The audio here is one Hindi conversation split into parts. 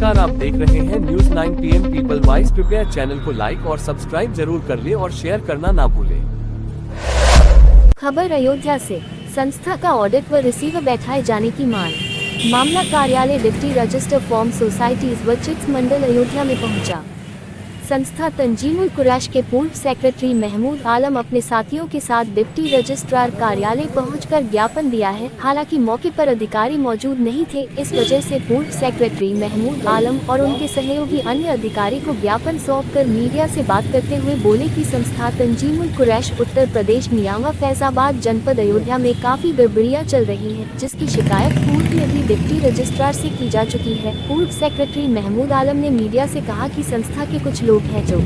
नमस्कार, आप देख रहे हैं न्यूज 9 PM पीपल वॉइस। कृपया चैनल को लाइक और सब्सक्राइब जरूर कर ले और शेयर करना ना भूले। खबर अयोध्या से। संस्था का ऑडिट व रिसीवर बैठाए जाने की मांग। मामला कार्यालय डिप्टी रजिस्टर फॉर्म सोसाइटीज व चिट्स मंडल अयोध्या में पहुंचा। संस्था तंजीमुल कुरैश के पूर्व सेक्रेटरी महमूद आलम अपने साथियों के साथ डिप्टी रजिस्ट्रार कार्यालय पहुंचकर ज्ञापन दिया है। हालांकि मौके पर अधिकारी मौजूद नहीं थे, इस वजह से पूर्व सेक्रेटरी महमूद आलम और उनके सहयोगी अन्य अधिकारी को ज्ञापन सौंपकर मीडिया से बात करते हुए बोले कि संस्था तंजीमुल कुरैश उत्तर प्रदेश नियावा फैजाबाद जनपद अयोध्या में काफी गड़बड़ियां चल रही है, जिसकी शिकायत पूर्व में भी डिप्टी रजिस्ट्रार से की जा चुकी है। पूर्व सेक्रेटरी महमूद आलम ने मीडिया से कहा कि संस्था के कुछ लोग हैं जो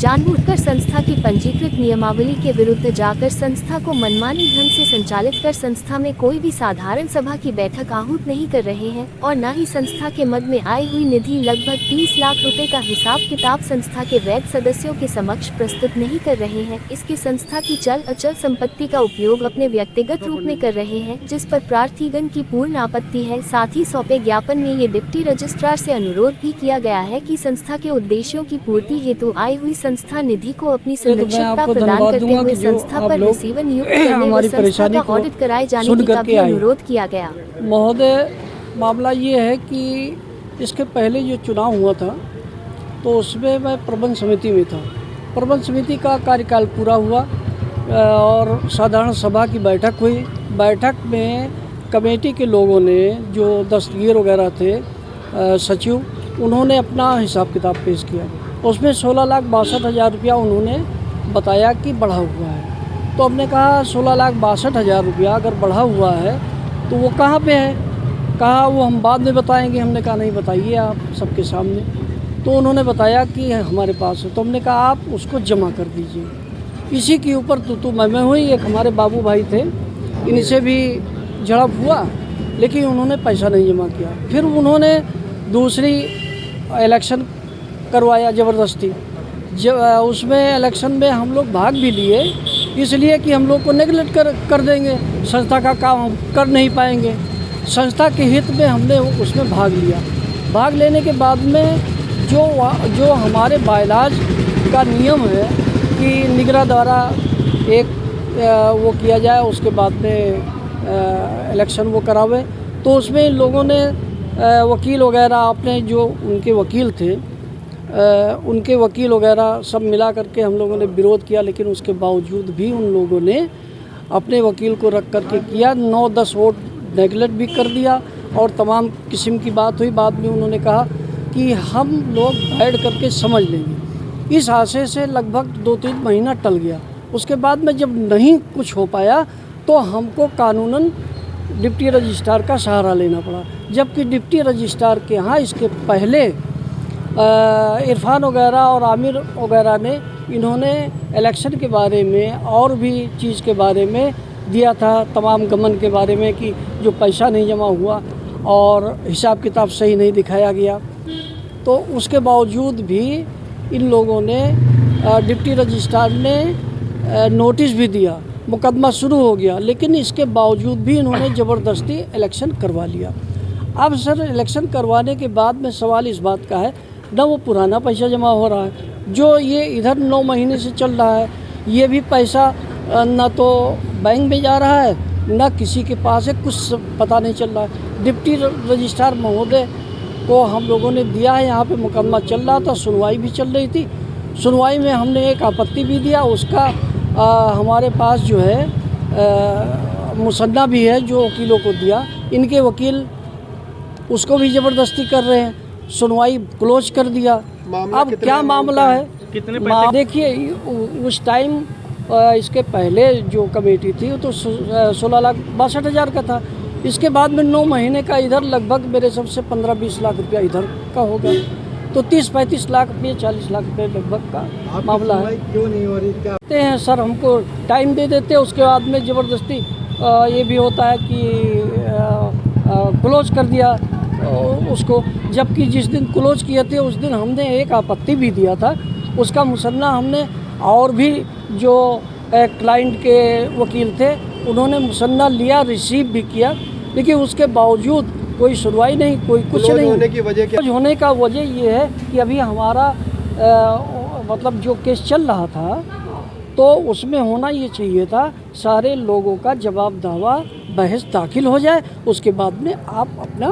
जानबूझकर संस्था की पंजीकृत नियमावली के विरुद्ध जाकर संस्था को मनमानी ढंग से संचालित कर संस्था में कोई भी साधारण सभा की बैठक आहूत नहीं कर रहे हैं और न ही संस्था के मद में आई हुई निधि लगभग 30 लाख रुपए का हिसाब किताब संस्था के वैध सदस्यों के समक्ष प्रस्तुत नहीं कर रहे हैं। इसके संस्था की चल अचल संपत्ति का उपयोग अपने व्यक्तिगत रूप में कर रहे हैं, जिस पर प्रार्थीगण की पूर्ण आपत्ति है। साथ ही सौंपे ज्ञापन में ये डिप्टी रजिस्ट्रार से अनुरोध भी किया गया है कि संस्था के उद्देश्यों की पूर्ति हेतु आई हुई संस्था निधि को अपनी संरक्षितता प्रदान करते हुए संस्था पर रिसीवर नियुक्त करने व संस्था का ऑडिट कराए जाने का भी अनुरोध किया गया। महोदय, मामला ये है कि इसके पहले जो चुनाव हुआ था तो उसमें मैं प्रबंध समिति में था। प्रबंध समिति का कार्यकाल पूरा हुआ और साधारण सभा की बैठक हुई। बैठक में कमेटी के लोगों ने, जो दस्तगीर वगैरह थे, सचिव, उन्होंने अपना हिसाब किताब पेश किया। उसमें 16,62,000 रुपया उन्होंने बताया कि बढ़ा हुआ है। तो हमने कहा 16,62,000 रुपया अगर बढ़ा हुआ है तो वो कहाँ पे है? कहा वो हम बाद में बताएंगे। हमने कहा नहीं, बताइए आप सबके सामने। तो उन्होंने बताया कि हमारे पास है। तो हमने कहा आप उसको जमा कर दीजिए। इसी के ऊपर तू मैं हुई। एक हमारे बाबू भाई थे, इनसे भी झड़प हुआ, लेकिन उन्होंने पैसा नहीं जमा किया। फिर उन्होंने दूसरी इलेक्शन करवाया ज़बरदस्ती। उसमें इलेक्शन में हम लोग भाग भी लिए, इसलिए कि हम लोग को नेगलेक्ट कर देंगे, संस्था का काम हम कर नहीं पाएंगे। संस्था के हित में हमने उसमें भाग लिया। भाग लेने के बाद में जो हमारे बायलाज का नियम है कि निगरान द्वारा एक वो किया जाए, उसके बाद में इलेक्शन वो करावे, तो उसमें इन लोगों ने वकील वगैरह अपने जो उनके वकील थे, उनके वकील वगैरह सब मिला करके हम लोगों ने विरोध किया। लेकिन उसके बावजूद भी उन लोगों ने अपने वकील को रख करके किया। 9-10 वोट नेगलेक्ट भी कर दिया और तमाम किस्म की बात हुई। बाद में उन्होंने कहा कि हम लोग बैठ करके समझ लेंगे। इस आशय से लगभग 2-3 महीना टल गया। उसके बाद में जब नहीं कुछ हो पाया तो हमको कानूनन डिप्टी रजिस्ट्रार का सहारा लेना पड़ा। जबकि डिप्टी रजिस्ट्रार के यहाँ इसके पहले इरफान वगैरह और आमिर वगैरह ने इन्होंने इलेक्शन के बारे में और भी चीज़ के बारे में दिया था, तमाम गमन के बारे में, कि जो पैसा नहीं जमा हुआ और हिसाब किताब सही नहीं दिखाया गया। तो उसके बावजूद भी इन लोगों ने, डिप्टी रजिस्ट्रार ने नोटिस भी दिया, मुकदमा शुरू हो गया, लेकिन इसके बावजूद भी इन्होंने ज़बरदस्ती इलेक्शन करवा लिया। अब सर, इलेक्शन करवाने के बाद में सवाल इस बात का है, न वो पुराना पैसा जमा हो रहा है, जो ये इधर 9 महीने से चल रहा है, ये भी पैसा न तो बैंक में जा रहा है, न किसी के पास है, कुछ पता नहीं चल रहा है। डिप्टी रजिस्ट्रार महोदय को हम लोगों ने दिया है, यहाँ पे मुकदमा चल रहा था, सुनवाई भी चल रही थी। सुनवाई में हमने एक आपत्ति भी दिया, उसका हमारे पास जो है मुसन्ना भी है, जो वकीलों को दिया। इनके वकील उसको भी ज़बरदस्ती कर रहे हैं। सुनवाई क्लोज कर दिया। अब क्या मामला है? कितने पैसे? देखिए, उस टाइम इसके पहले जो कमेटी थी वो तो 16,62,000 का था। इसके बाद में 9 महीने का इधर लगभग मेरे सबसे 15-20 लाख रुपया इधर का होगा। तो 30-35 लाख रुपये, 40 लाख रुपये लगभग का मामला है। क्यों नहीं हो रही? क्या कहते हैं सर, हमको टाइम दे देते, उसके बाद में ज़बरदस्ती ये भी होता है कि क्लोज कर दिया उसको। जबकि जिस दिन क्लोज किए थे उस दिन हमने एक आपत्ति भी दिया था। उसका मुसन्ना हमने, और भी जो क्लाइंट के वकील थे उन्होंने मुसन्ना लिया, रिसीव भी किया, लेकिन उसके बावजूद कोई सुनवाई नहीं, कोई कुछ क्लोज नहीं। होने की वजह क्या? क्लोज होने का वजह ये है कि अभी हमारा मतलब जो केस चल रहा था तो उसमें होना ये चाहिए था, सारे लोगों का जवाब दावा बहस दाखिल हो जाए, उसके बाद में आप अपना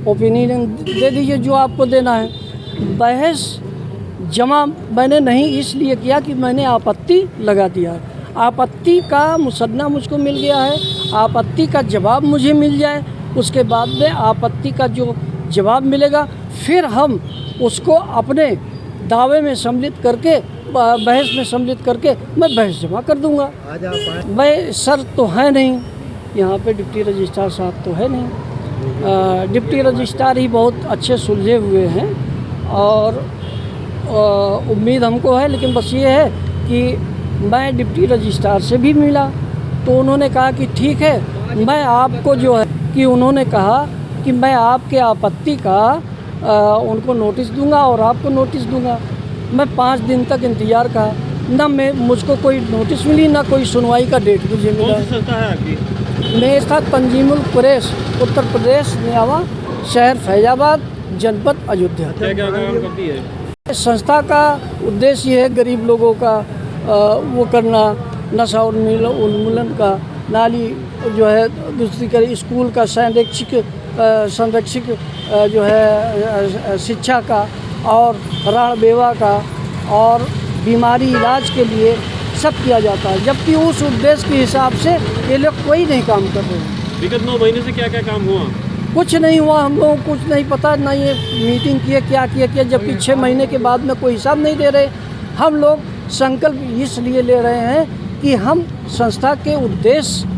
ओपिनियन दे दीजिए जो आपको देना है। बहस जमा मैंने नहीं इसलिए किया कि मैंने आपत्ति लगा दिया। आपत्ति का मुसन्ना मुझको मिल गया है, आपत्ति का जवाब मुझे मिल जाए, उसके बाद में आपत्ति का जो जवाब मिलेगा फिर हम उसको अपने दावे में सम्मिलित करके, बहस में सम्मिलित करके मैं बहस जमा कर दूंगा। आज आप आए? मैं सर तो है नहीं, यहाँ पे डिप्टी रजिस्ट्रार साहब तो है नहीं। डिप्टी रजिस्ट्रार ही बहुत अच्छे सुलझे हुए हैं और उम्मीद हमको है, लेकिन बस ये है कि मैं डिप्टी रजिस्ट्रार से भी मिला तो उन्होंने कहा कि ठीक है, मैं आपको जो है कि उन्होंने कहा कि मैं आपके आपत्ति का उनको नोटिस दूंगा और आपको नोटिस दूंगा। मैं 5 दिन तक इंतज़ार कहा, ना मुझको कोई नोटिस मिली, ना कोई सुनवाई का डेट मुझे मिला। कौन सी संस्था है आपकी? मेरे साथ तंजीमुल कुरैश, उत्तर प्रदेश, न्यावा, शहर फैजाबाद, जनपद अयोध्या। क्या क्या काम करती है? संस्था का उद्देश्य ये है गरीब लोगों का वो करना, नशा उन्मूलन का, नाली जो है दूसरी कर, स्कूल का संरक्षक जो है शिक्षा का और राण बेवा का और बीमारी इलाज के लिए सब किया जाता है, जबकि उस उद्देश्य के हिसाब से ये लोग कोई नहीं काम कर रहे हैं। विगत 9 महीने से क्या क्या काम हुआ? कुछ नहीं हुआ, हम लोगों को कुछ नहीं पता, ना ये मीटिंग किए क्या किया, जबकि 6 महीने के बाद में कोई हिसाब नहीं दे रहे। हम लोग संकल्प इसलिए ले रहे हैं कि हम संस्था के उद्देश्य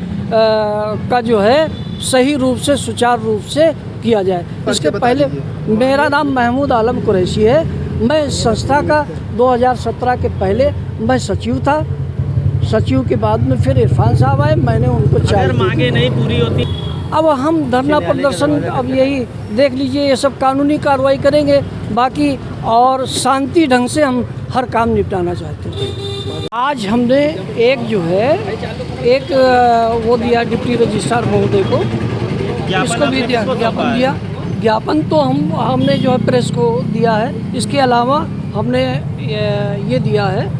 का जो है सही रूप से, सुचारू रूप से किया जाए। इसके पहले मेरा नाम महमूद आलम कुरैशी है। मैं संस्था का 2017 के पहले मैं सचिव था। सचिव के बाद में फिर इरफान साहब आए, मैंने उनको चाय मांगे नहीं पूरी होती, अब हम धरना प्रदर्शन, अब यही देख लीजिए, ये सब कानूनी कार्रवाई करेंगे बाकी, और शांति ढंग से हम हर काम निपटाना चाहते हैं। आज हमने एक जो है एक वो दिया डिप्टी रजिस्ट्रार महोदय को, इसको भी दिया, ज्ञापन दिया। ज्ञापन तो हमने जो है प्रेस को दिया है। इसके अलावा हमने ये दिया है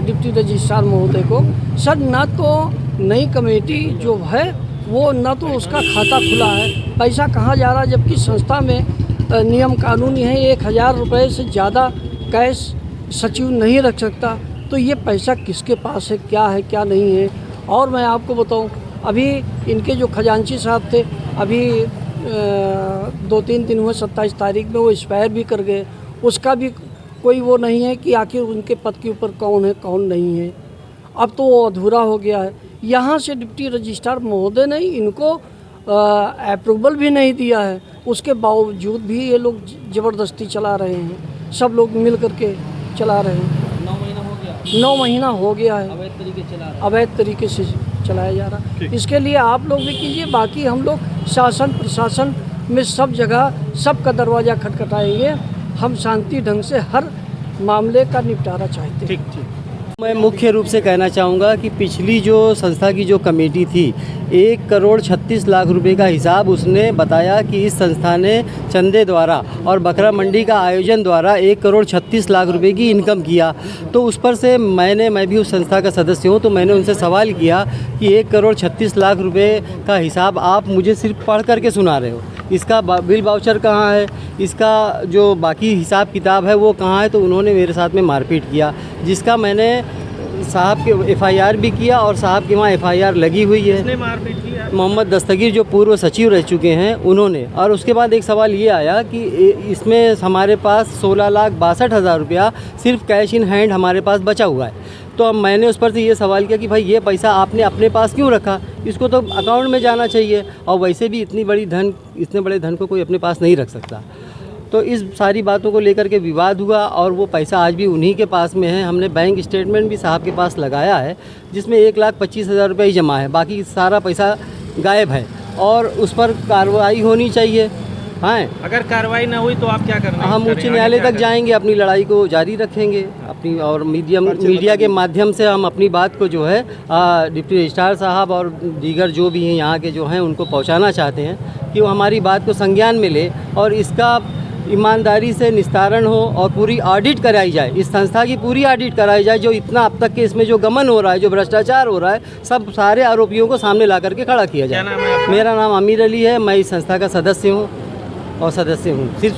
डिप्टी रजिस्ट्रार महोदय को। सर, ना तो नई कमेटी जो है वो ना तो उसका खाता खुला है, पैसा कहाँ जा रहा है, जबकि संस्था में नियम कानूनी है 1000 रुपये से ज़्यादा कैश सचिव नहीं रख सकता। तो ये पैसा किसके पास है, क्या नहीं है। और मैं आपको बताऊं, अभी इनके जो खजांची साहब थे, अभी 2-3 दिन हुए, 27 तारीख में वो एक्सपायर भी कर गए। उसका भी कोई वो नहीं है कि आखिर उनके पद के ऊपर कौन है कौन नहीं है। अब तो वो अधूरा हो गया है। यहाँ से डिप्टी रजिस्ट्रार महोदय ने इनको अप्रूवल भी नहीं दिया है, उसके बावजूद भी ये लोग ज़बरदस्ती चला रहे हैं। सब लोग मिल करके चला रहे हैं। 9 महीना हो गया है, अवैध तरीके से चलाया जा रहा है। इसके लिए आप लोग भी कीजिए, बाकी हम लोग शासन प्रशासन में सब जगह सबका दरवाज़ा खटखटाएंगे। हम शांति ढंग से हर मामले का निपटारा चाहते हैं। मैं मुख्य रूप से कहना चाहूँगा कि पिछली जो संस्था की जो कमेटी थी, 1,36,00,000 रुपए का हिसाब उसने बताया कि इस संस्था ने चंदे द्वारा और बकरा मंडी का आयोजन द्वारा 1,36,00,000 रुपए की इनकम किया। तो उस पर से मैं भी उस संस्था का सदस्य हूँ, तो मैंने उनसे सवाल किया कि 1,36,00,000 रुपए का हिसाब आप मुझे सिर्फ पढ़ करके सुना रहे हो, इसका बिल वाउचर कहाँ है, इसका जो बाकी हिसाब किताब है वो कहाँ है। तो उन्होंने मेरे साथ में मारपीट किया, जिसका मैंने साहब के FIR भी किया और साहब के वहाँ FIR लगी हुई है। मारपीट किया मोहम्मद दस्तगीर जो पूर्व सचिव रह चुके हैं उन्होंने। और उसके बाद एक सवाल ये आया कि इसमें हमारे पास 16,62,000 रुपया सिर्फ कैश इन हैंड हमारे पास बचा हुआ है। तो अब मैंने उस पर से ये सवाल किया कि भाई ये पैसा आपने अपने पास क्यों रखा, इसको तो अकाउंट में जाना चाहिए, और वैसे भी इतने बड़े धन को कोई अपने पास नहीं रख सकता। तो इस सारी बातों को लेकर के विवाद हुआ और वो पैसा आज भी उन्हीं के पास में है। हमने बैंक स्टेटमेंट भी साहब के पास लगाया है, जिसमें 1,25,000 रुपये ही जमा है, बाकी सारा पैसा गायब है और उस पर कार्रवाई होनी चाहिए। हाँ, अगर कार्रवाई न हुई तो आप क्या करना हम उच्च न्यायालय तक जाएंगे, अपनी लड़ाई को जारी रखेंगे अपनी, और मीडिया के माध्यम से हम अपनी बात को जो है डिप्टी रजिस्ट्रार साहब और दीगर जो भी हैं यहाँ के जो हैं उनको पहुँचाना चाहते हैं कि वो हमारी बात को संज्ञान में ले और इसका ईमानदारी से निस्तारण हो और पूरी ऑडिट कराई जाए, इस संस्था की पूरी ऑडिट कराई जाए। जो इतना अब तक के इसमें जो गमन हो रहा है, जो भ्रष्टाचार हो रहा है, सब सारे आरोपियों को सामने ला करके खड़ा किया जाए। क्या नाम है आपका? मेरा नाम आमिर अली है, मैं इस संस्था का सदस्य हूँ और सदस्य हूँ सिर्फ